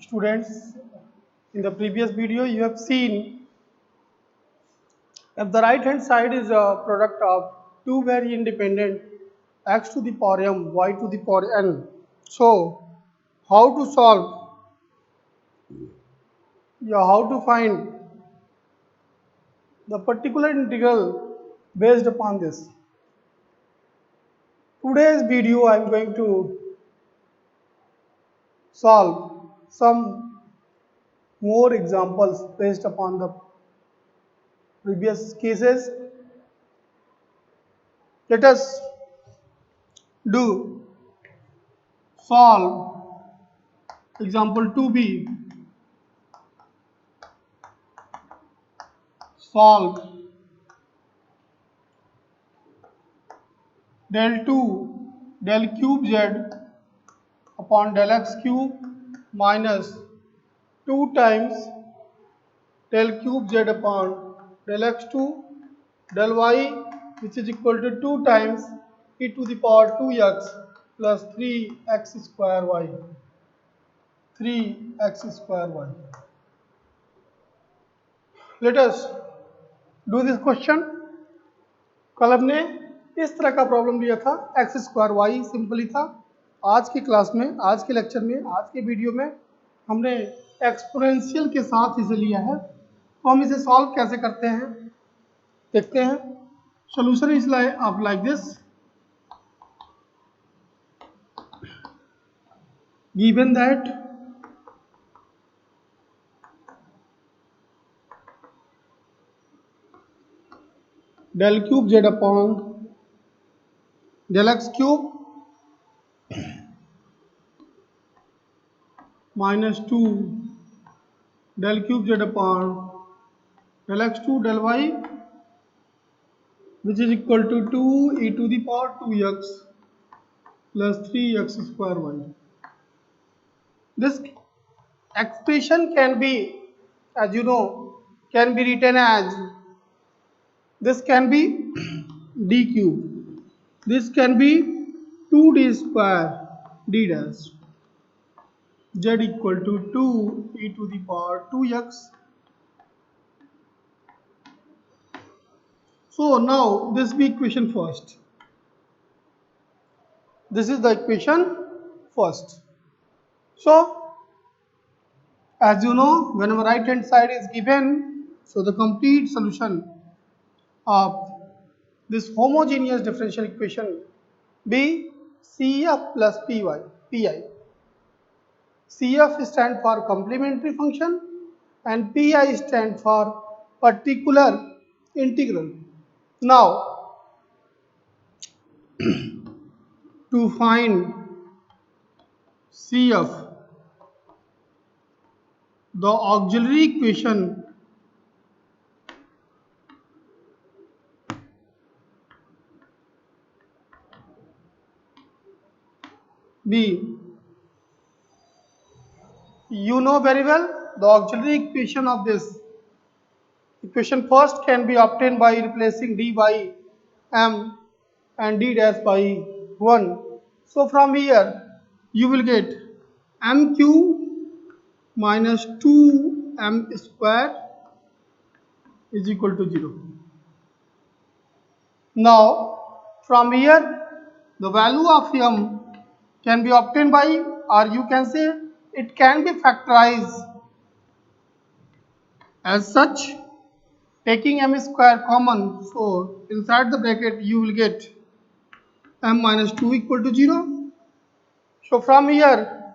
Students, in the previous video you have seen if the right hand side is a product of two very independent x to the power m, y to the power n. So, how to solve, how to find the particular integral based upon this. Today's video I am going to solve some more examples based upon the previous cases. Let us do solve example 2b. Solve del 2 del cube z upon del x cube minus 2 times del cube z upon del x2 del y, which is equal to 2 times e to the power 2x plus 3x square y. 3x square y. Let us do this question. कल हमने इस तरह का problem लिया था, x square Y simply था. आज की क्लास में, आज के लेक्चर में, आज के वीडियो में हमने एक्सपोनेंशियल के साथ इसे लिया है. तो हम इसे सॉल्व कैसे करते हैं देखते हैं. Solution is like this. Given that del cube z upon del x cube minus 2 del cube z upon del x2 del y, which is equal to 2 e to the power 2x plus 3x square y. This expression can be, as you know, can be written as, this can be d cube, this can be 2d square d dash, z equal to 2 e to the power 2x. So now this be equation first. This is the equation first. So as you know, whenever right hand side is given, so the complete solution of this homogeneous differential equation be CF plus PI. CF stands for complementary function and PI stands for particular integral. Now, to find CF, the auxiliary equation B, you know very well the auxiliary equation of this equation first can be obtained by replacing d by m and d dash by 1. So from here you will get mq minus 2m square is equal to 0. Now from here the value of m can be obtained by, or you can say it can be factorized as such, taking m square common. So inside the bracket you will get m minus 2 equal to 0. So from here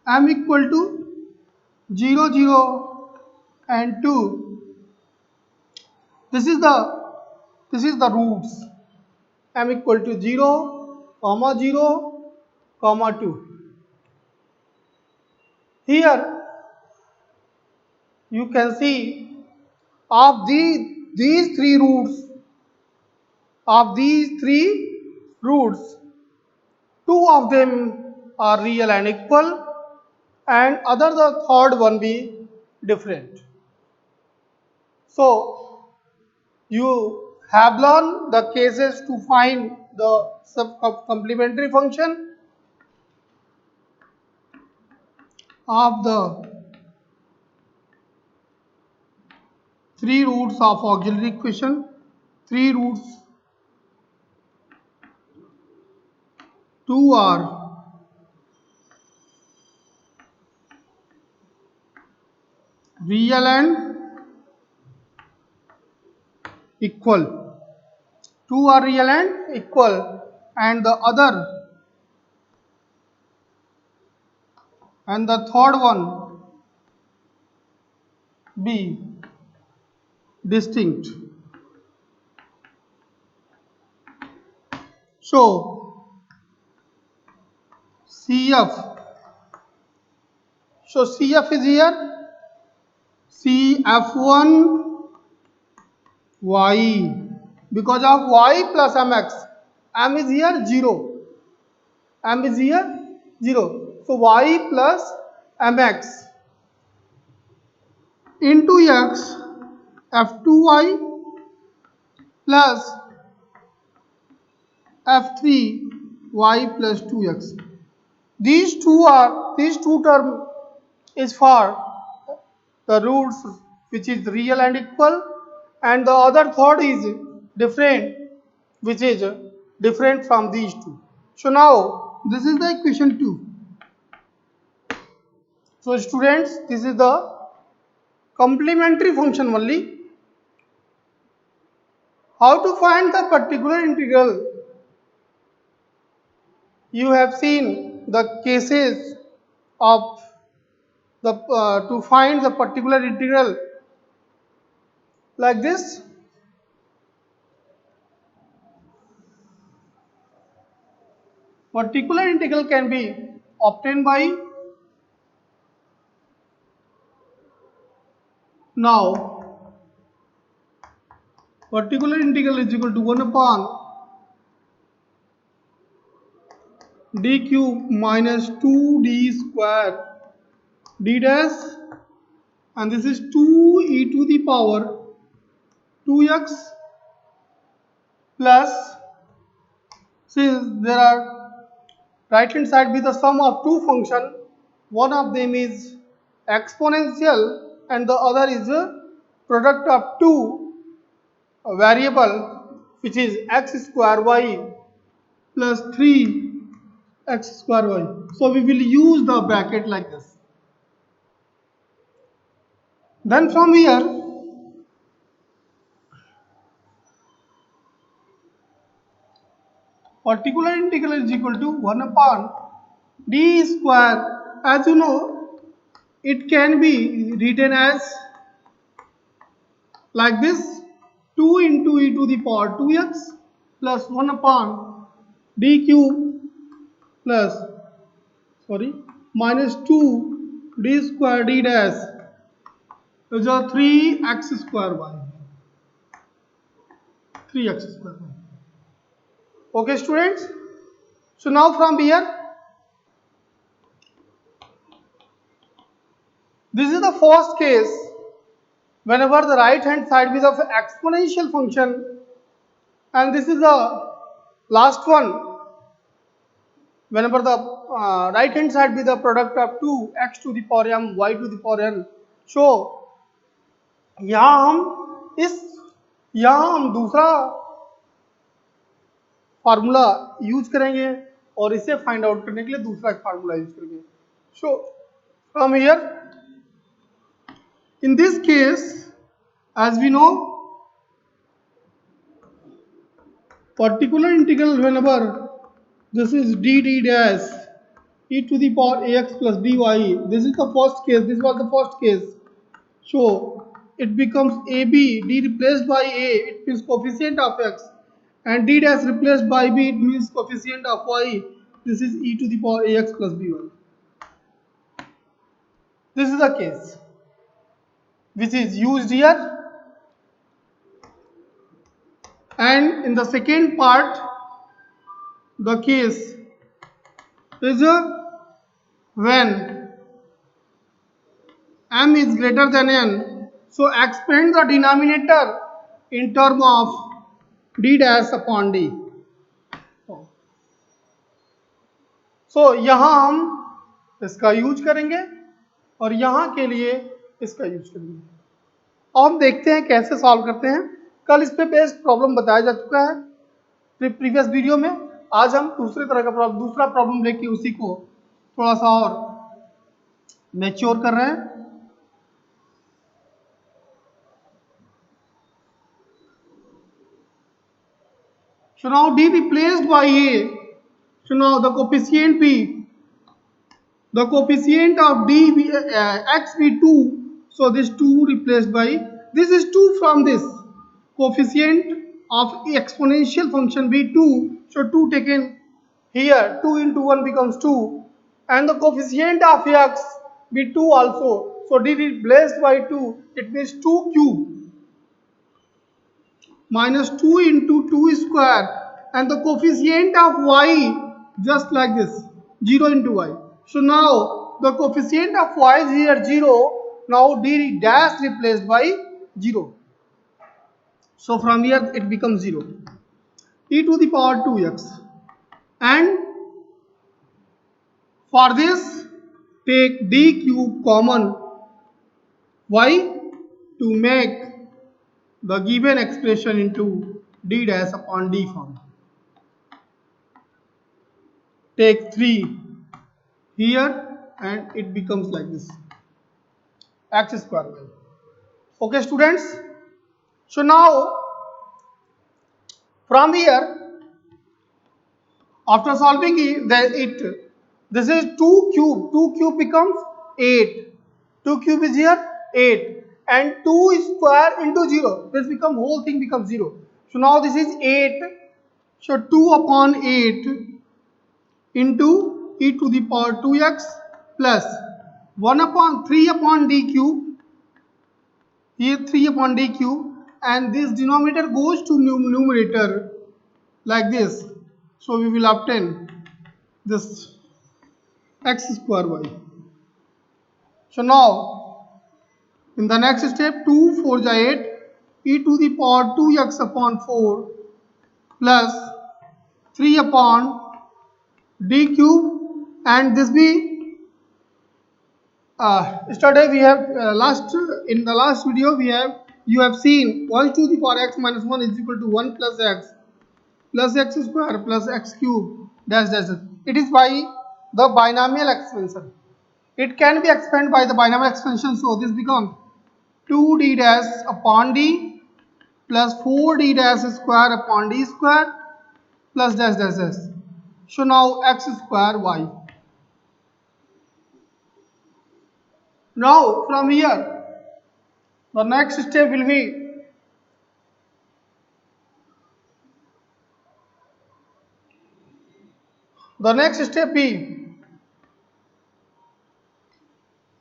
m equal to 0, 0 and 2. This is the roots. M equal to 0, comma 0, comma 2. Here you can see of these three roots, two of them are real and equal, and the third one be different. So you have learned the cases to find the complementary function of the 3 roots of auxiliary equation, 3 roots, 2 are real and equal. 2 are real and equal, and the third one be distinct. So CF, CF is here, CF1 Y, because of Y plus mx, m is here 0, m is here 0, so Y plus mx into x, f2y plus f3y plus 2x. These two term is for the roots which is real and equal, and the other third is different, which is different from these two. So now this is the equation 2. So students, this is the complementary function only. How to find the particular integral? You have seen the cases of the to find the particular integral like this. Particular integral can be obtained by, now particular integral is equal to 1 upon d cube minus 2d square d dash, and this is 2e to the power 2x plus, since there are right hand side with the sum of two function, one of them is exponential and the other is a product of two variable, which is x square y plus 3x square y. So we will use the bracket like this. Then from here, particular integral is equal to 1 upon d square. As you know, it can be written as like this: 2 into e to the power 2x plus 1 upon d cube plus, minus 2 d square d dash is a 3x square y. 3x square y. Okay, students? So now from here, this is the first case whenever the right hand side is of exponential function, and this is the last one whenever the right hand side be the product of 2x to the power m y to the power n. So यहाँ हम दूसरा formula use करेंगे और इसे find out करने के लिए दूसरा फार्मूला यूज करेंगे. So from here, in this case, as we know, particular integral whenever this is d dash e to the power ax plus dy, this is the first case, this was the first case. So it becomes ab, d replaced by a, it means coefficient of x, and d dash replaced by b, it means coefficient of y. This is e to the power ax plus by. This is the case which is used here. And in the second part, the case is when m is greater than n. So expand the denominator in term of d dash upon d. So यहाँ हम इसका use करेंगे और यहाँ के लिए इसका use करेंगे. अब हम देखते हैं कैसे सॉल्व करते हैं। कल इस पे बेस्ड प्रॉब्लम बताया जा चुका है प्रीवियस वीडियो में। आज हम दूसरे तरह का प्रॉब्लम, दूसरा प्रॉब्लम लेके उसी को थोड़ा सा और मैच्योर कर रहे हैं। So now D replaced by A. So now the coefficient B, the coefficient of D x be 2. So this 2 replaced by, this is 2 from this. Coefficient of exponential function be 2. So 2 taken here, 2 into 1 becomes 2. And the coefficient of x be 2 also. So D replaced by 2, it means 2 cube minus 2 into 2 square, and the coefficient of y just like this, 0 into y. So now the coefficient of y is here 0. Now d dash replaced by 0. So from here it becomes 0. E to the power 2x. And for this take d cube common y to make the given expression into d dash upon d form. Take 3 here and it becomes like this, x square y. Okay students, so now from here after solving it, this is 2 cube becomes 8, 2 cube is here 8, and 2 square into 0, this become whole thing becomes 0. So now this is 8, so 2 upon 8 into e to the power 2x plus 1 upon 3 upon d cube, here 3 upon d cube, and this denominator goes to numerator like this. So we will obtain this x square y. So now in the next step, 2 4 is 8, e to the power 2x upon 4 plus 3 upon d cube, and this be yesterday we have in the last video you have seen 1 to the power x minus 1 is equal to 1 plus x square plus x cube dash dash dash. It is by the binomial expansion. It can be expanded by the binomial expansion. So this becomes 2d dash upon d plus 4d dash square upon d square plus dash dash dash. So now x square y. Now from here the next step will be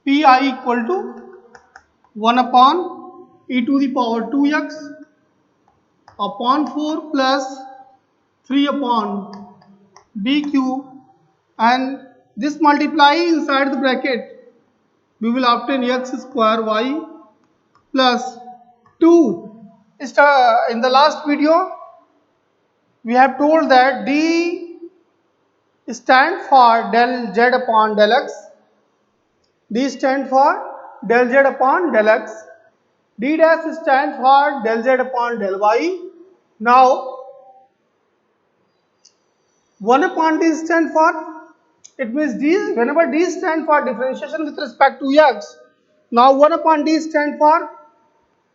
pi equal to 1 upon e to the power 2x upon 4 plus 3 upon d cube, and this multiply inside the bracket we will obtain x square y plus 2. In the last video we have told that d stand for del z upon del x, d stand for del z upon del x, d dash stand for del z upon del y. Now 1 upon d stand for, it means d, whenever d stand for differentiation with respect to x, now 1 upon d stand for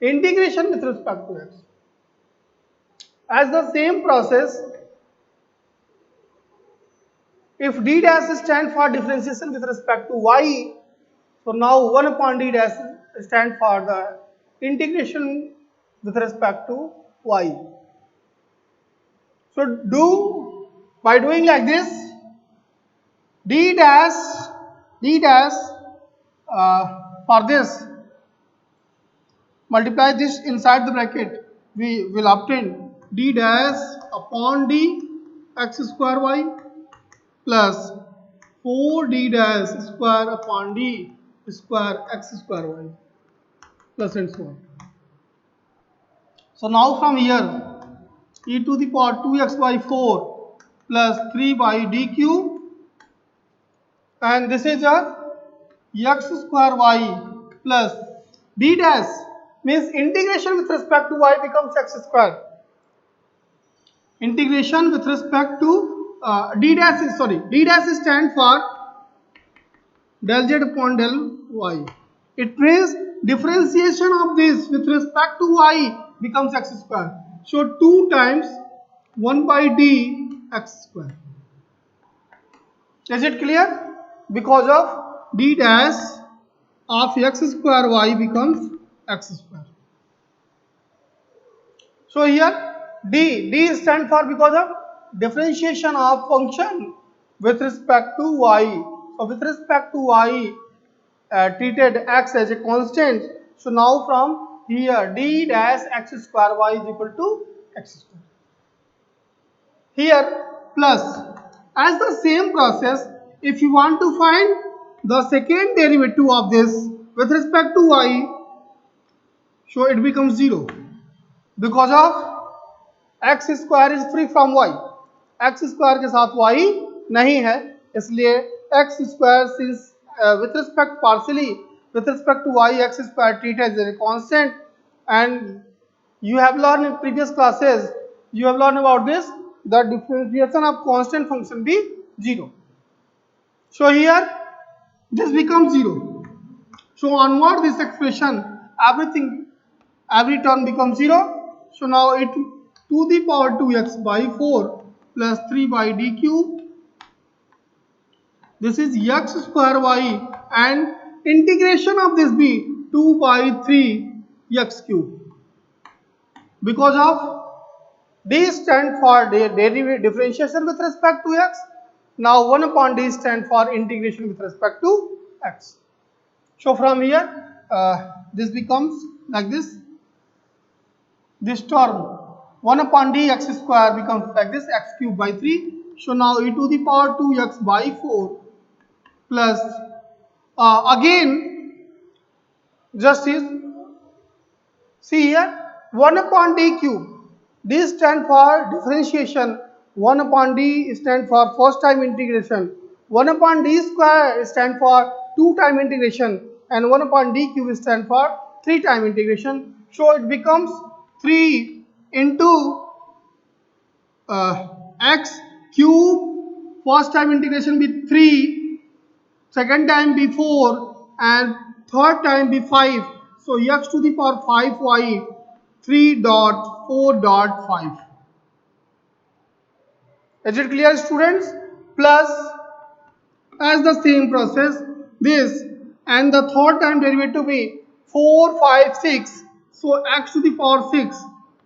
integration with respect to x. As the same process, if d dash stand for differentiation with respect to y, so now 1 upon d dash stand for the integration with respect to y. So by doing like this, d dash for this, multiply this inside the bracket, we will obtain d dash upon d x square y plus 4d dash square upon d square x square y plus and so on. So now from here e to the power 2x by 4 plus 3 by d cube, and this is a x square y plus d dash means integration with respect to y becomes x square. Integration with respect to d dash is, sorry, d dash stand for del z upon del y. It means differentiation of this with respect to y becomes x square. So 2 times 1 by d x square. Is it clear? Because of d dash of x square y becomes x square. So here d stand for because of differentiation of function with respect to y. So with respect to y, treated x as a constant. So now from here d dash x square y is equal to x square. Here plus, as the same process, if you want to find the second derivative of this with respect to y, so it becomes 0 because of x square is free from y. x square के साथ y नहीं है, इसलिए x square since with respect partially with respect to y, x square treated as a constant, and you have learned in previous classes, you have learned about this, the differentiation of constant function be 0. So here this becomes 0. So onward this expression, every term becomes 0. So now it to the power 2x by 4 plus 3 by d cube. This is x square y, and integration of this be 2 by 3 x cube. Because of d stand for derivative differentiation with respect to x. Now 1 upon d stand for integration with respect to x. So from here this becomes like this. This term 1 upon d x square becomes like this, x cube by 3. So now e to the power 2x by 4 plus again just is, see here 1 upon d cube. D stand for differentiation, 1 upon d stand for first time integration, 1 upon d square stand for 2 time integration, and 1 upon d cube stand for 3 time integration. So it becomes 3 into x cube, first time integration be 3, second time be 4, and third time be 5. So x to the power 5y 3.4.5. Is it clear, students? Plus, as the same process, this, and the third time derivative be 4, 5, 6. So x to the power 6,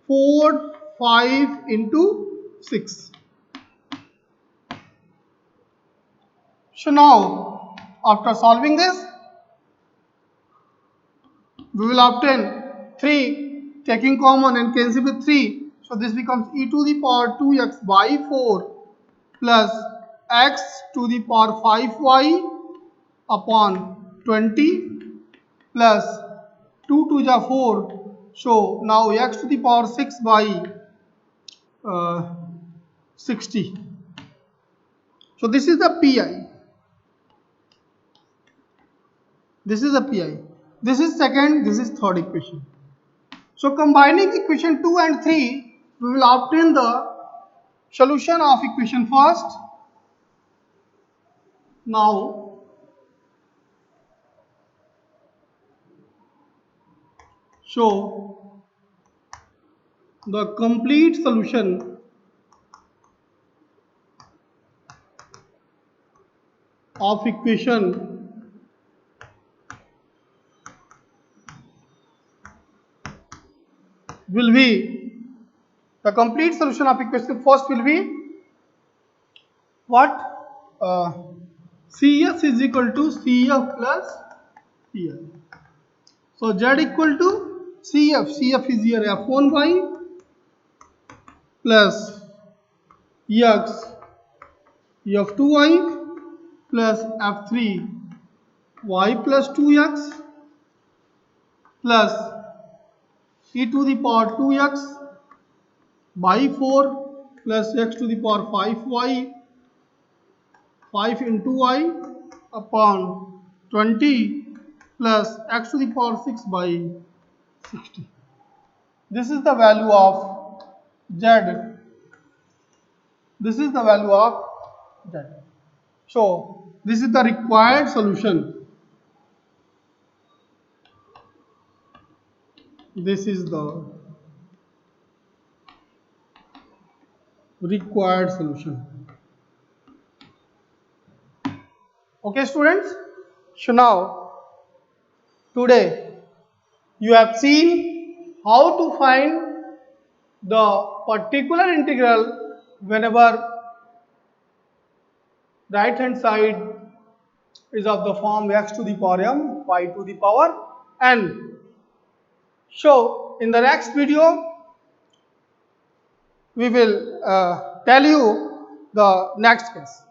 4, 5 into 6. So now, after solving this, we will obtain 3, taking common and cancel with 3. So this becomes e to the power 2x by 4 plus x to the power 5y upon 20 plus 2 to the 4. So now x to the power 6 by 60. So this is the pi. This is the pi. This is second, this is third equation. So combining equation 2 and 3, we will obtain the solution of equation first. Now show the complete solution of equation will be, the complete solution of equation first will be what? Cs is equal to Cf plus Cl. So Z equal to Cf. Cf is here F1y plus X F2y plus F3 y plus 2x plus e to the power 2x by 4 plus x to the power 5y 5 into y upon 20 plus x to the power 6 by 60. This is the value of z. This is the value of z. So this is the required solution. This is the required solution. Okay, students. So now today you have seen how to find the particular integral whenever right hand side is of the form x to the power m y to the power n. So in the next video we will tell you the next case.